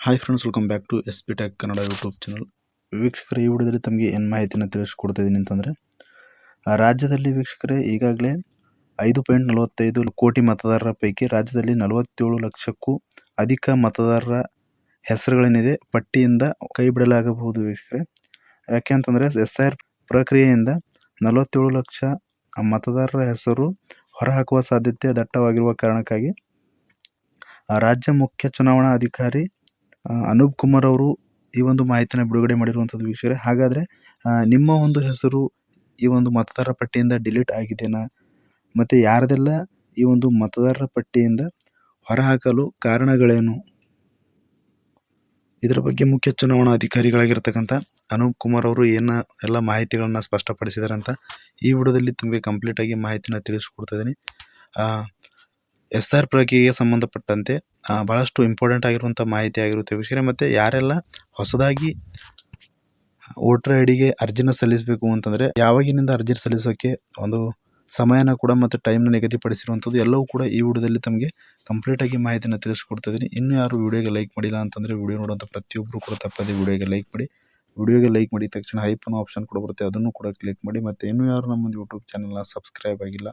Hi friends, welcome back to S P tech Kannada YouTube channel. ವೀಕ್ಷಕರೇ, ಈ ವಿಡಿಯೋದಲ್ಲಿ ತಮಗೆ ಏನು ಮಾಹಿತಿನ ತಿಳಿಸ್ಕೊಡ್ತಾ ಇದ್ದೀನಿ ಅಂತಂದರೆ, ರಾಜ್ಯದಲ್ಲಿ ವೀಕ್ಷಕರೇ ಈಗಾಗಲೇ 5.45 ಕೋಟಿ ಮತದಾರರ ಪೈಕಿ ರಾಜ್ಯದಲ್ಲಿ 47 ಲಕ್ಷಕ್ಕೂ ಅಧಿಕ ಮತದಾರರ ಹೆಸರುಗಳೇನಿದೆ ಪಟ್ಟಿಯಿಂದ ಕೈ ಬಿಡಲಾಗಬಹುದು ವೀಕ್ಷಕರೇ. ಯಾಕೆ ಅಂತಂದರೆ SIR ಪ್ರಕ್ರಿಯೆಯಿಂದ 47 ಲಕ್ಷ ಮತದಾರರ ಹೆಸರು ಹೊರಹಾಕುವ ಸಾಧ್ಯತೆ ದಟ್ಟವಾಗಿರುವ ಕಾರಣಕ್ಕಾಗಿ ರಾಜ್ಯ ಮುಖ್ಯ ಚುನಾವಣಾ ಅಧಿಕಾರಿ ಅನೂಪ್ ಕುಮಾರ್ ಅವರು ಈ ಒಂದು ಮಾಹಿತಿನ ಬಿಡುಗಡೆ ಮಾಡಿರುವಂಥದ್ದು ವೀಕ್ಷಕರೇ. ಹಾಗಾದರೆ ನಿಮ್ಮ ಒಂದು ಹೆಸರು ಈ ಒಂದು ಮತದಾರರ ಪಟ್ಟಿಯಿಂದ ಡಿಲೀಟ್ ಆಗಿದೆನಾ, ಮತ್ತು ಯಾರದೆಲ್ಲ ಈ ಒಂದು ಮತದಾರರ ಪಟ್ಟಿಯಿಂದ ಹೊರಹಾಕಲು ಕಾರಣಗಳೇನು, ಇದರ ಬಗ್ಗೆ ಮುಖ್ಯ ಚುನಾವಣಾ ಅಧಿಕಾರಿಗಳಾಗಿರ್ತಕ್ಕಂಥ ಅನೂಪ್ ಕುಮಾರ್ ಅವರು ಎಲ್ಲ ಮಾಹಿತಿಗಳನ್ನು ಸ್ಪಷ್ಟಪಡಿಸಿದ್ದಾರೆ ಅಂತ ಈ ವಿಡಿಯೋದಲ್ಲಿ ತಮಗೆ ಕಂಪ್ಲೀಟಾಗಿ ಮಾಹಿತಿನ ತಿಳಿಸ್ಕೊಡ್ತಾ ಇದ್ದೀನಿ. SIR ಪ್ರಕ್ರಿಯೆಗೆ ಸಂಬಂಧಪಟ್ಟಂತೆ ಭಾಳಷ್ಟು ಇಂಪಾರ್ಟೆಂಟ್ ಆಗಿರುವಂಥ ಮಾಹಿತಿ ಆಗಿರುತ್ತೆ ವೀಕ್ಷಕರೇ. ಮತ್ತು ಯಾರೆಲ್ಲ ಹೊಸದಾಗಿ ವೋಟರ್ ಐಡಿಗೆ ಅರ್ಜಿನ ಸಲ್ಲಿಸಬೇಕು ಅಂತಂದರೆ ಯಾವಾಗಿನಿಂದ ಅರ್ಜಿ ಸಲ್ಲಿಸೋಕ್ಕೆ ಒಂದು ಸಮಯನ ಕೂಡ ಮತ್ತು ಟೈಮ್ನ ನಿಗದಿಪಡಿಸಿರುವಂಥದ್ದು ಎಲ್ಲವೂ ಕೂಡ ಈ ವಿಡಿಯೋದಲ್ಲಿ ತಮಗೆ ಕಂಪ್ಲೀಟಾಗಿ ಮಾಹಿತಿನ ತಿಳಿಸ್ಕೊಡ್ತಾ ಇದ್ದೀನಿ. ಇನ್ನೂ ಯಾರು ವಿಡಿಯೋಗೆ ಲೈಕ್ ಮಾಡಿಲ್ಲ ಅಂತಂದರೆ ವಿಡಿಯೋ ನೋಡುವಂಥ ಪ್ರತಿಯೊಬ್ಬರು ಕೂಡ ತಪ್ಪದೆ ವಿಡಿಯೋಗೆ ಲೈಕ್ ಮಾಡಿ. ವಿಡಿಯೋಗೆ ಲೈಕ್ ಮಾಡಿದ ತಕ್ಷಣ ಹೈಪ್ ಅನ್ನೋ ಆಪ್ಷನ್ ಕೂಡ ಬರುತ್ತೆ, ಅದನ್ನು ಕೂಡ ಕ್ಲಿಕ್ ಮಾಡಿ. ಮತ್ತು ಇನ್ನೂ ಯಾರು ನಮ್ಮ ಯೂಟ್ಯೂಬ್ ಚಾನಲ್ನ ಸಬ್ಸ್ಕ್ರೈಬ್ ಆಗಿಲ್ಲ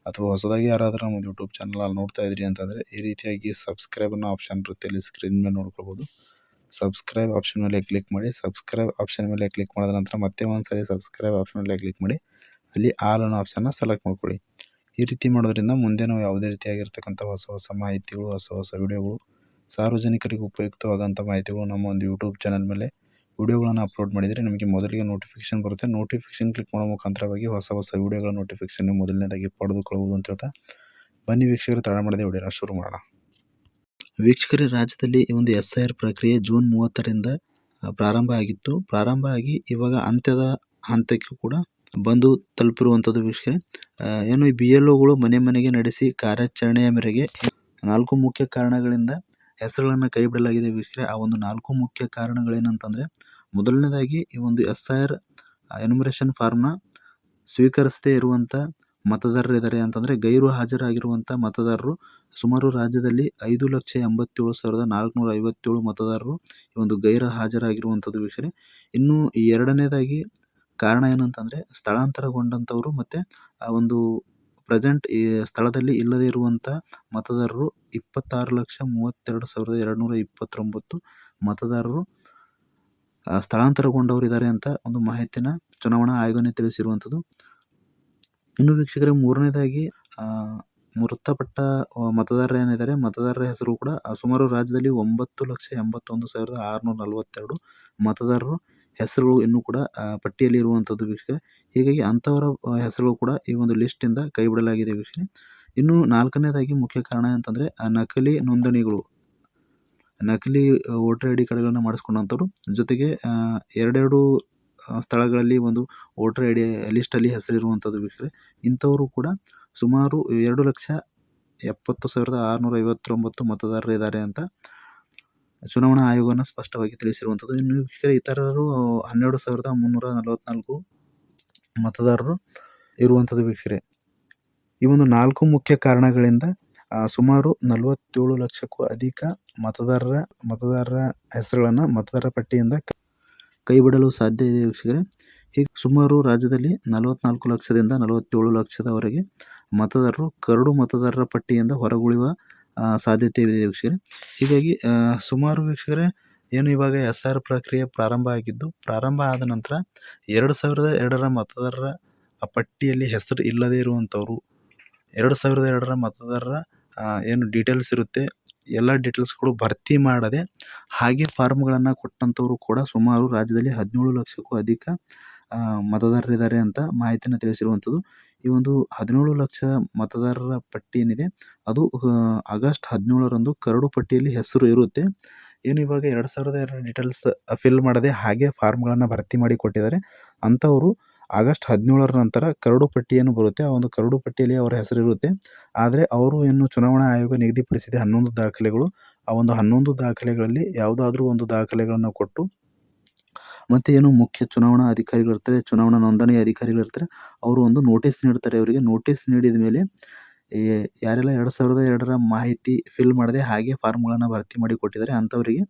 ಅಥವಾ ಹೊಸದಾಗಿ ಯಾರಾದರೂ ನಮ್ಮ ಯೂಟ್ಯೂಬ್ ಚಾನಲ್ ನೋಡ್ತಾ ಇದ್ರಿ ಅಂತಂದರೆ ಈ ರೀತಿಯಾಗಿ ಸಬ್ಸ್ಕ್ರೈಬ್ ಅನ್ನೋ ಆಪ್ಷನ್ ಇರುತ್ತೆ, ಇಲ್ಲಿ ಸ್ಕ್ರೀನ್ ಮೇಲೆ ನೋಡ್ಕೊಳ್ಬೋದು. ಸಬ್ಸ್ಕ್ರೈಬ್ ಆಪ್ಷನ್ ಮೇಲೆ ಕ್ಲಿಕ್ ಮಾಡಿ. ಸಬ್ಸ್ಕ್ರೈಬ್ ಆಪ್ಷನ್ ಮೇಲೆ ಕ್ಲಿಕ್ ಮಾಡಿದ ನಂತರ ಮತ್ತೆ ಒಂದ್ಸರಿ ಸಬ್ಸ್ಕ್ರೈಬ್ ಆಪ್ಷನ್ ಮೇಲೆ ಕ್ಲಿಕ್ ಮಾಡಿ, ಅಲ್ಲಿ ಆಲ್ ಅನ್ನೋ ಆಪ್ಷನ್ನ ಸೆಲೆಕ್ಟ್ ಮಾಡ್ಕೊಳ್ಳಿ. ಈ ರೀತಿ ಮಾಡೋದ್ರಿಂದ ಮುಂದೆ ನಾವು ಯಾವುದೇ ರೀತಿಯಾಗಿರ್ತಕ್ಕಂಥ ಹೊಸ ಮಾಹಿತಿಗಳು, ಹೊಸ ವಿಡಿಯೋಗಳು, ಸಾರ್ವಜನಿಕರಿಗೆ ಉಪಯುಕ್ತವಾದಂಥ ಮಾಹಿತಿಗಳು ನಮ್ಮ ಒಂದು ಯೂಟ್ಯೂಬ್ ಚಾನಲ್ ಮೇಲೆ ವಿಡಿಯೋಗಳನ್ನು ಅಪ್ಲೋಡ್ ಮಾಡಿದರೆ ನಿಮಗೆ ಮೊದಲಿಗೆ ನೋಟಿಫಿಕೇಶನ್ ಬರುತ್ತೆ. ನೋಟಿಫಿಕೇಶನ್ ಕ್ಲಿಕ್ ಮಾಡೋ ಮುಖಾಂತರವಾಗಿ ಹೊಸ ವಿಡಿಯೋಗಳ ನೋಟಿಫಿಕೇಶನ್ ಮೊದಲನೇದಾಗಿ ಪಡೆದುಕೊಳ್ಳಬಹುದು ಅಂತ ಹೇಳ್ತಾ ಬನ್ನಿ ವೀಕ್ಷಕರು, ತಡ ಮಾಡದೆ ವಿಡಿಯೋನ ಶುರು ಮಾಡೋಣ. ವೀಕ್ಷಕರೇ, ರಾಜ್ಯದಲ್ಲಿ ಈ ಒಂದು SIR ಪ್ರಕ್ರಿಯೆ ಜೂನ್ 30ರಿಂದ ಪ್ರಾರಂಭ ಆಗಿತ್ತು. ಪ್ರಾರಂಭ ಆಗಿ ಇವಾಗ ಅಂತ್ಯದ ಹಂತಕ್ಕೆ ಕೂಡ ಬಂದು ತಲುಪಿರುವಂಥದ್ದು ವೀಕ್ಷಕರೇ. ಏನು ಈ BLOಗಳು ಮನೆ ಮನೆಗೆ ನಡೆಸಿ ಕಾರ್ಯಾಚರಣೆಯ ಮೇರೆಗೆ 4 ಮುಖ್ಯ ಕಾರಣಗಳಿಂದ ಹೆಸರುಗಳನ್ನು ಕೈ ಬಿಡಲಾಗಿದೆ ವೀಕ್ಷಕರೇ. ಆ ಒಂದು 4 ಮುಖ್ಯ ಕಾರಣಗಳೇನಂತಂದರೆ, ಮೊದಲನೇದಾಗಿ ಈ ಒಂದು SIR ಎನ್ಯುಮರೇಷನ್ ಫಾರ್ಮ್ನ ಸ್ವೀಕರಿಸದೇ ಇರುವಂಥ ಮತದಾರರಿದ್ದಾರೆ ಅಂತಂದರೆ ಗೈರು ಹಾಜರಾಗಿರುವಂಥ ಮತದಾರರು ಸುಮಾರು ರಾಜ್ಯದಲ್ಲಿ 5,87,457 ಮತದಾರರು ಈ ಒಂದು ಗೈರು ಹಾಜರಾಗಿರುವಂಥದ್ದು ವೀಕ್ಷಕರೇ. ಇನ್ನು ಎರಡನೇದಾಗಿ ಕಾರಣ ಏನಂತಂದರೆ ಸ್ಥಳಾಂತರಗೊಂಡಂಥವರು ಮತ್ತು ಆ ಒಂದು ಪ್ರೆಸೆಂಟ್ ಈ ಸ್ಥಳದಲ್ಲಿ ಇಲ್ಲದೇ ಇರುವಂಥ ಮತದಾರರು 26,32,229 ಮತದಾರರು ಸ್ಥಳಾಂತರಗೊಂಡವರಿದ್ದಾರೆ ಅಂತ ಒಂದು ಮಾಹಿತಿನ ಚುನಾವಣಾ ಆಯೋಗನೇ ತಿಳಿಸಿರುವಂಥದ್ದು. ಇನ್ನು ವೀಕ್ಷಕರೇ, ಮೂರನೇದಾಗಿ ಮೃತಪಟ್ಟ ಮತದಾರರು ಏನಿದ್ದಾರೆ ಮತದಾರರ ಹೆಸರು ಕೂಡ ಸುಮಾರು ರಾಜ್ಯದಲ್ಲಿ 9,81,642 ಮತದಾರರು ಹೆಸರುಗಳು ಇನ್ನೂ ಕೂಡ ಪಟ್ಟಿಯಲ್ಲಿ ಇರುವಂಥದ್ದು ವೀಕ್ಷಕರೇ. ಹೀಗಾಗಿ ಅಂಥವರ ಹೆಸರುಗಳು ಕೂಡ ಈ ಒಂದು ಲಿಸ್ಟಿಂದ ಕೈ ಬಿಡಲಾಗಿದೆ ವೀಕ್ಷಕರೇ. ಇನ್ನು ನಾಲ್ಕನೇದಾಗಿ ಮುಖ್ಯ ಕಾರಣ ಅಂತಂದರೆ ನಕಲಿ ನೋಂದಣಿಗಳು, ನಕಲಿ ವೋಟರ್ ID ಕಾರ್ಡ್ಗಳನ್ನು ಮಾಡಿಸ್ಕೊಂಡಂಥವ್ರು, ಜೊತೆಗೆ ಎರಡೆರಡು ಸ್ಥಳಗಳಲ್ಲಿ ಒಂದು ವೋಟರ್ ID ಲಿಸ್ಟಲ್ಲಿ ಹೆಸರಿರುವಂಥದ್ದು ವೀಕ್ಷಕರೇ. ಇಂಥವರು ಕೂಡ ಸುಮಾರು 2,70,659 ಮತದಾರರು ಇದ್ದಾರೆ ಅಂತ ಚುನಾವಣಾ ಆಯೋಗನ ಸ್ಪಷ್ಟವಾಗಿ ತಿಳಿಸಿರುವಂಥದ್ದು. ಇನ್ನು ವೀಕ್ಷಕರೇ, ಇತರರು 12,344 ಮತದಾರರು ಇರುವಂಥದ್ದು ವೀಕ್ಷಕರೇ. ಈ ಒಂದು 4 ಮುಖ್ಯ ಕಾರಣಗಳಿಂದ ಸುಮಾರು 47 ಲಕ್ಷಕ್ಕೂ ಅಧಿಕ ಮತದಾರರ ಹೆಸರುಗಳನ್ನು ಮತದಾರರ ಪಟ್ಟಿಯಿಂದ ಕೈಬಿಡಲು ಸಾಧ್ಯ ಇದೆ ವೀಕ್ಷಕರೇ. ಹೀಗೆ ಸುಮಾರು ರಾಜ್ಯದಲ್ಲಿ 44 ಲಕ್ಷದಿಂದ 47 ಲಕ್ಷದವರೆಗೆ ಮತದಾರರು ಕರಡು ಮತದಾರರ ಪಟ್ಟಿಯಿಂದ ಹೊರಗುಳಿಯುವ ಸಾಧ್ಯತೆ ಇದೆ ವೀಕ್ಷಕರೇ. ಹೀಗಾಗಿ ಸುಮಾರು ವೀಕ್ಷಕರೇ, ಏನು ಇವಾಗ SIR ಪ್ರಕ್ರಿಯೆ ಪ್ರಾರಂಭ ಆದ ನಂತರ 2002ರ ಮತದಾರರ ಪಟ್ಟಿಯಲ್ಲಿ ಹೆಸರು ಇಲ್ಲದೇ ಇರುವಂಥವ್ರು, 2002ರ ಮತದಾರರ ಏನು ಡೀಟೇಲ್ಸ್ ಇರುತ್ತೆ ಎಲ್ಲ ಡೀಟೇಲ್ಸ್ಗಳು ಭರ್ತಿ ಮಾಡದೆ ಹಾಗೆ ಫಾರ್ಮ್ಗಳನ್ನು ಕೊಟ್ಟಂಥವ್ರು ಕೂಡ ಸುಮಾರು ರಾಜ್ಯದಲ್ಲಿ 17 ಲಕ್ಷಕ್ಕೂ ಅಧಿಕ ಮತದಾರರಿದ್ದಾರೆ ಅಂತ ಮಾಹಿತಿನ ತಿಳಿಸಿರುವಂಥದ್ದು. ಈ ಒಂದು 17 ಲಕ್ಷ ಮತದಾರರ ಪಟ್ಟಿ ಏನಿದೆ ಅದು ಆಗಸ್ಟ್ 17ರಂದು ಕರಡು ಪಟ್ಟಿಯಲ್ಲಿ ಹೆಸರು ಇರುತ್ತೆ. ಏನು ಇವಾಗ 2002 ಡೀಟೇಲ್ಸ್ ಫಿಲ್ ಮಾಡದೆ ಹಾಗೆ ಫಾರ್ಮ್ಗಳನ್ನು ಭರ್ತಿ ಮಾಡಿ ಕೊಟ್ಟಿದ್ದಾರೆ ಅಂಥವರು ಆಗಸ್ಟ್ 17ರ ನಂತರ ಕರಡು ಪಟ್ಟಿ ಏನು ಬರುತ್ತೆ ಆ ಒಂದು ಕರಡು ಪಟ್ಟಿಯಲ್ಲಿ ಅವರ ಹೆಸರು ಇರುತ್ತೆ. ಆದರೆ ಅವರು ಇನ್ನು ಚುನಾವಣಾ ಆಯೋಗ ನಿಗದಿಪಡಿಸಿದ 11 ದಾಖಲೆಗಳು, ಆ ಒಂದು 11 ದಾಖಲೆಗಳಲ್ಲಿ ಯಾವುದಾದ್ರೂ ಒಂದು ದಾಖಲೆಗಳನ್ನು ಕೊಟ್ಟು ಮತ್ತು ಏನು ಮುಖ್ಯ ಚುನಾವಣಾ ಅಧಿಕಾರಿಗಳಿರ್ತಾರೆ, ಚುನಾವಣಾ ನೋಂದಣಿ ಅಧಿಕಾರಿಗಳಿರ್ತಾರೆ, ಅವರು ಒಂದು ನೋಟಿಸ್ ನೀಡ್ತಾರೆ. ಅವರಿಗೆ ನೋಟಿಸ್ ನೀಡಿದ ಮೇಲೆ ಯಾರೆಲ್ಲ 2002ರ ಮಾಹಿತಿ ಫಿಲ್ ಮಾಡದೆ ಹಾಗೆ ಫಾರ್ಮ್‌ಗಳನ್ನು ಭರ್ತಿ ಮಾಡಿ ಕೊಟ್ಟಿದ್ದಾರೆ ಅಂಥವರಿಗೆ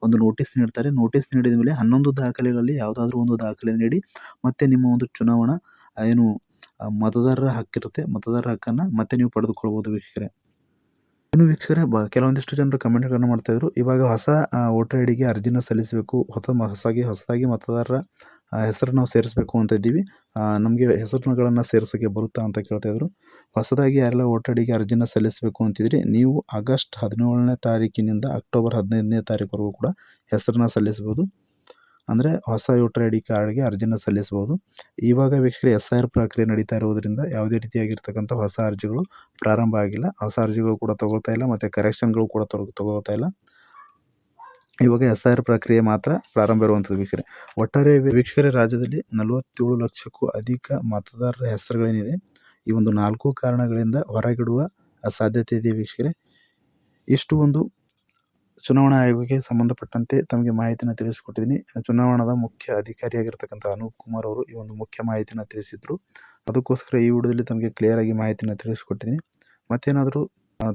ಒಂದು ನೋಟಿಸ್ ನೀಡ್ತಾರೆ. ನೋಟಿಸ್ ನೀಡಿದ ಮೇಲೆ 11 ದಾಖಲೆಗಳಲ್ಲಿ ಯಾವುದಾದ್ರೂ ಒಂದು ದಾಖಲೆ ನೀಡಿ ಮತ್ತೆ ನಿಮ್ಮ ಒಂದು ಚುನಾವಣಾ ಏನು ಮತದಾರರ ಹಕ್ಕಿರುತ್ತೆ, ಮತದಾರರ ಹಕ್ಕನ್ನು ಮತ್ತೆ ನೀವು ಪಡೆದುಕೊಳ್ಬೋದು ವೀಕ್ಷಕರೇ. ಇನ್ನು ವೀಕ್ಷಕರೇ ಕೆಲವೊಂದಿಷ್ಟು ಜನರು ಕಮೆಂಟ್ಗಳನ್ನು ಮಾಡ್ತಾಯಿದ್ರು. ಇವಾಗ ಹೊಸ ವೋಟರ್ ಐಡಿಗೆ ಅರ್ಜಿನ ಸಲ್ಲಿಸಬೇಕು, ಹೊಸದಾಗಿ ಮತದಾರರ ಹೆಸರು ನಾವು ಸೇರಿಸಬೇಕು ಅಂತ ಇದ್ದೀವಿ, ನಮಗೆ ಹೆಸರುಗಳನ್ನು ಸೇರಿಸೋಕ್ಕೆ ಬರುತ್ತಾ ಅಂತ ಕೇಳ್ತಾಯಿದ್ರು. ಹೊಸದಾಗಿ ಯಾರೆಲ್ಲ ವೋಟರ್ ಐಡಿಗೆ ಅರ್ಜಿನ ಸಲ್ಲಿಸಬೇಕು ಅಂತಿದ್ರಿ, ನೀವು ಆಗಸ್ಟ್ 17ನೇ ತಾರೀಕಿನಿಂದ ಅಕ್ಟೋಬರ್ 15ನೇ ತಾರೀಕುವರೆಗೂ ಕೂಡ ಹೆಸರನ್ನ ಸಲ್ಲಿಸ್ಬೋದು. ಅಂದರೆ ಹೊಸ ವೋಟರ್ ಐ ಡಿ ಕಾರ್ಡ್ಗೆ ಅರ್ಜಿನ ಸಲ್ಲಿಸ್ಬೋದು. ಇವಾಗ ವೀಕ್ಷಕರೇ SIR ಪ್ರಕ್ರಿಯೆ ನಡೀತಾ ಇರೋದರಿಂದ ಯಾವುದೇ ರೀತಿಯಾಗಿರ್ತಕ್ಕಂಥ ಹೊಸ ಅರ್ಜಿಗಳು ಪ್ರಾರಂಭ ಆಗಿಲ್ಲ. ಹೊಸ ಅರ್ಜಿಗಳು ಕೂಡ ತಗೊಳ್ತಾ ಇಲ್ಲ ಮತ್ತು ಕರೆಕ್ಷನ್ಗಳು ಕೂಡ ತಗೊಳ್ತಾ ಇಲ್ಲ. ಇವಾಗ SIR ಪ್ರಕ್ರಿಯೆ ಮಾತ್ರ ಪ್ರಾರಂಭ ಇರುವಂಥದ್ದು ವೀಕ್ಷಕರೇ. ಒಟ್ಟಾರೆ ವೀಕ್ಷಕರೇ ರಾಜ್ಯದಲ್ಲಿ 47 ಲಕ್ಷಕ್ಕೂ ಅಧಿಕ ಮತದಾರರ ಹೆಸರುಗಳೇನಿದೆ ಈ ಒಂದು 4 ಕಾರಣಗಳಿಂದ ಹೊರಗಿಡುವ ಸಾಧ್ಯತೆ ಇದೆ ವೀಕ್ಷಕರೇ. ಇಷ್ಟು ಒಂದು ಚುನಾವಣಾ ಆಯೋಗಕ್ಕೆ ಸಂಬಂಧಪಟ್ಟಂತೆ ತಮಗೆ ಮಾಹಿತಿನ ತಿಳಿಸಿಕೊಟ್ಟಿದ್ದೀನಿ. ಚುನಾವಣಾದ ಮುಖ್ಯ ಅಧಿಕಾರಿಯಾಗಿರ್ತಕ್ಕಂಥ ಅನೂಪ್ ಕುಮಾರ್ ಅವರು ಈ ಒಂದು ಮುಖ್ಯ ಮಾಹಿತಿನ ತಿಳಿಸಿದ್ರು. ಅದಕ್ಕೋಸ್ಕರ ಈ ವಿಡಿಯೋದಲ್ಲಿ ತಮಗೆ ಕ್ಲಿಯರ್ ಆಗಿ ಮಾಹಿತಿನ ತಿಳಿಸ್ಕೊಟ್ಟಿದ್ದೀನಿ. ಮತ್ತೇನಾದರೂ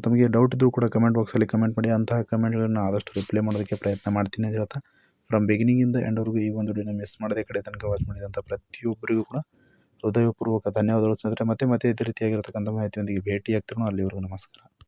ತಮಗೆ ಡೌಟ್ ಇದ್ದರೂ ಕೂಡ ಕಮೆಂಟ್ ಬಾಕ್ಸಲ್ಲಿ ಕಮೆಂಟ್ ಮಾಡಿ. ಅಂತಹ ಕಮೆಂಟ್ಗಳನ್ನು ಆದಷ್ಟು ರಿಪ್ಲೈ ಮಾಡೋದಕ್ಕೆ ಪ್ರಯತ್ನ ಮಾಡ್ತೀನಿ ಅಂತ ಹೇಳ್ತಾ, ಫ್ರಮ್ ಬಿಗಿನಿಂಗಿಂದ ಎಂಡ್ವರೆಗೂ ಈ ಒಂದು ವಿಡಿಯೋನ ಮಿಸ್ ಮಾಡದೆ ಕಡೆ ತನಕ ವಾಚ್ ಮಾಡಿದಂಥ ಪ್ರತಿಯೊಬ್ಬರಿಗೂ ಕೂಡ ಹೃದಯಪೂರ್ವಕ ಧನ್ಯವಾದಗಳು ಸ್ನೇಹಿತರೆ. ಮತ್ತೆ ಇದೇ ರೀತಿಯಾಗಿರ್ತಕ್ಕಂಥ ಮಾಹಿತಿಯೊಂದಿಗೆ ಭೇಟಿಯಾಗ್ತಿರೋಣ. ಅಲ್ಲಿವರೆಗೂ ನಮಸ್ಕಾರ.